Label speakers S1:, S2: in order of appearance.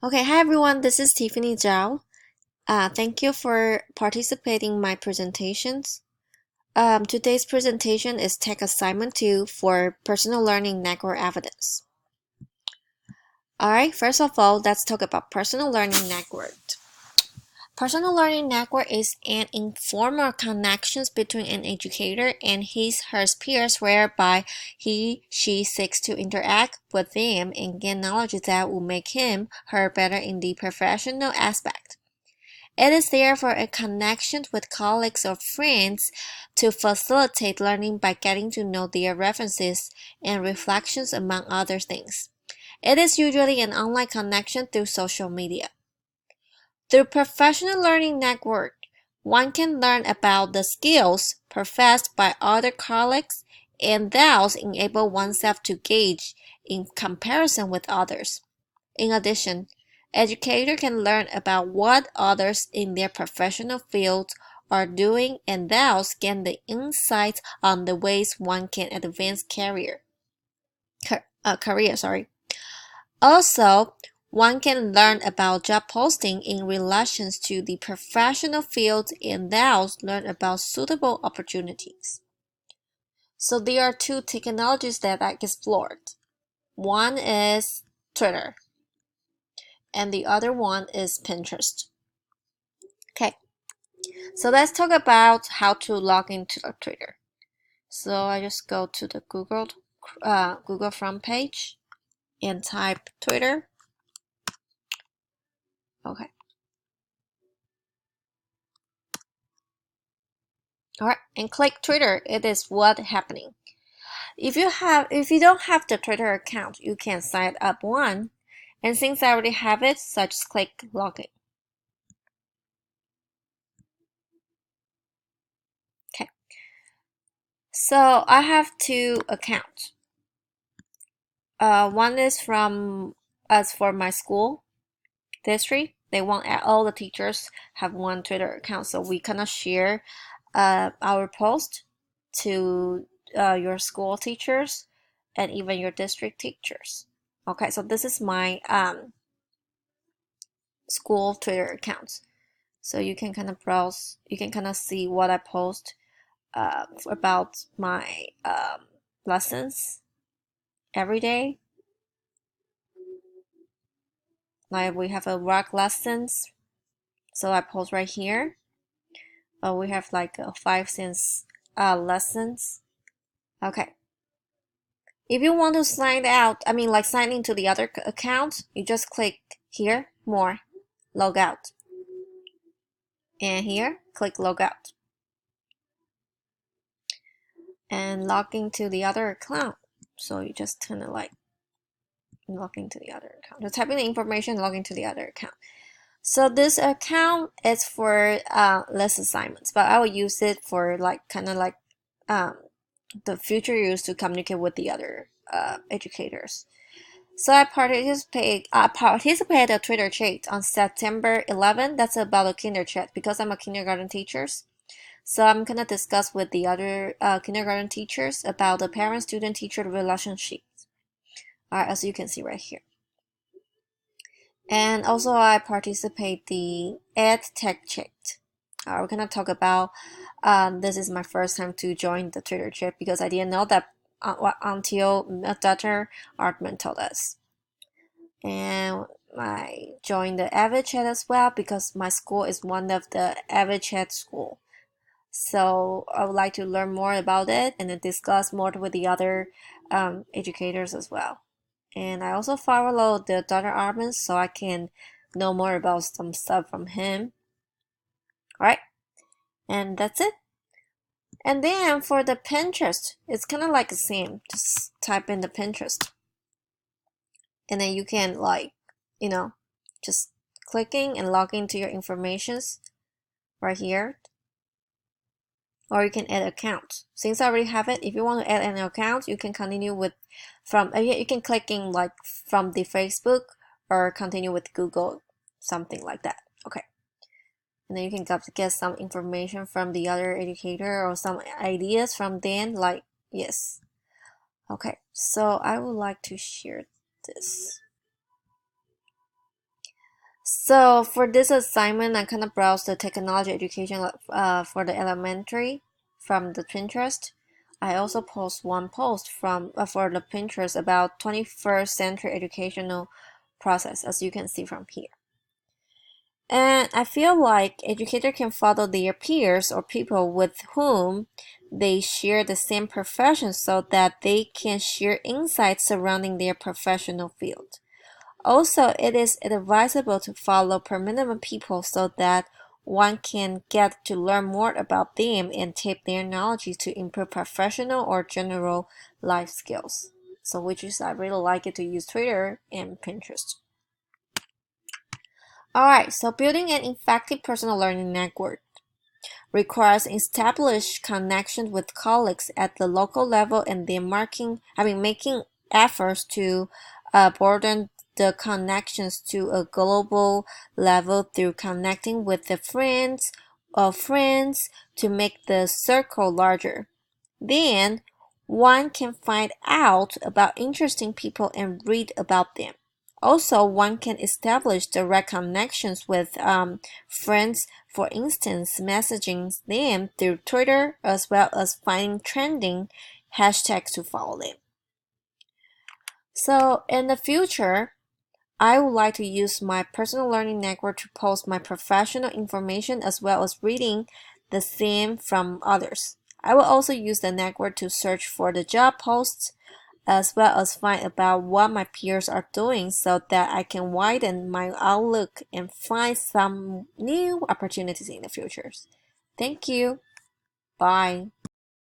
S1: Okay, hi everyone, this is Tiffany Zhao. Thank you for participating in my presentations. Today's presentation is Tech Assignment 2 for Personal Learning Network Evidence. Alright, first of all, let's talk about Personal Learning Network. Personal Learning Network is an informal connections between an educator and his/her peers whereby he/she seeks to interact with them and gain knowledge that will make him/her better in the professional aspect. It is therefore a connection with colleagues or friends to facilitate learning by getting to know their references and reflections among other things. It is usually an online connection through social media. Through professional learning network, one can learn about the skills professed by other colleagues and thus enable oneself to gauge in comparison with others. In addition, educators can learn about what others in their professional fields are doing and thus gain the insights on the ways one can advance career. Also, one can learn about job posting in relations to the professional field and thus learn about suitable opportunities. So there are two technologies that I explored. One is Twitter and the other one is Pinterest. Okay, so let's talk about how to log into Twitter. So I just go to the Google front page and type Twitter. Okay. Alright, and click Twitter. It is what happening. If you don't have the Twitter account, you can sign up one. And since I already have it, so I just click login. Okay. So I have two accounts. One is for my school district. They want all the teachers have one Twitter account, so we cannot share our post to your school teachers and even your district teachers. Okay, so this is my school Twitter account. So you can kind of browse, you can kind of see what I post about my lessons every day. Like we have a rock lessons, so I post right here. We have like 5 cents lessons. Okay. If you want to sign out, sign into the other account, you just click here, more, log out. And here, click log out. And log into the other account. So you just kind of like log into the other account. Just type in the information, log into the other account. So this account is for less assignments, but I will use it for the future use to communicate with the other educators. So I participated a Twitter chat on September 11. That's about a kinder chat because I'm a kindergarten teacher. So I'm gonna discuss with the other kindergarten teachers about the parent-student-teacher relationship. As you can see right here. And also I participate the Ed Tech Chat. We're gonna talk about this is my first time to join the Twitter chat because I didn't know that until Dr. Artman told us. And I joined the Avid Chat as well because my school is one of the Avid Chat school. So I would like to learn more about it and then discuss more with the other educators as well. And I also follow the Dr. Arman so I can know more about some stuff from him. Alright, and that's it. And then for the Pinterest, it's kind of like the same. Just type in the Pinterest. And then you can just clicking and log into your informations right here. Or you can add account. Since I already have it, if you want to add an account, you can continue with you can click in like from the Facebook or continue with Google, something like that. Okay. And then you can get some information from the other educator or some ideas from them, like yes. Okay, so I would like to share this. So for this assignment, I kind of browsed the technology education for the elementary from the Pinterest. I also post one post from for the Pinterest about 21st century educational process, as you can see from here. And I feel like educators can follow their peers or people with whom they share the same profession so that they can share insights surrounding their professional field. Also, it is advisable to follow permanent people so that one can get to learn more about them and tap their knowledge to improve professional or general life skills. So, which is I really like it to use Twitter and Pinterest. Alright, so building an effective personal learning network requires established connections with colleagues at the local level and then making efforts to broaden the connections to a global level through connecting with the friends of friends to make the circle larger. Then one can find out about interesting people and read about them. Also, one can establish direct connections with friends, for instance, messaging them through Twitter as well as finding trending hashtags to follow them. So, in the future, I would like to use my personal learning network to post my professional information as well as reading the same from others. I will also use the network to search for the job posts as well as find about what my peers are doing so that I can widen my outlook and find some new opportunities in the future. Thank you. Bye.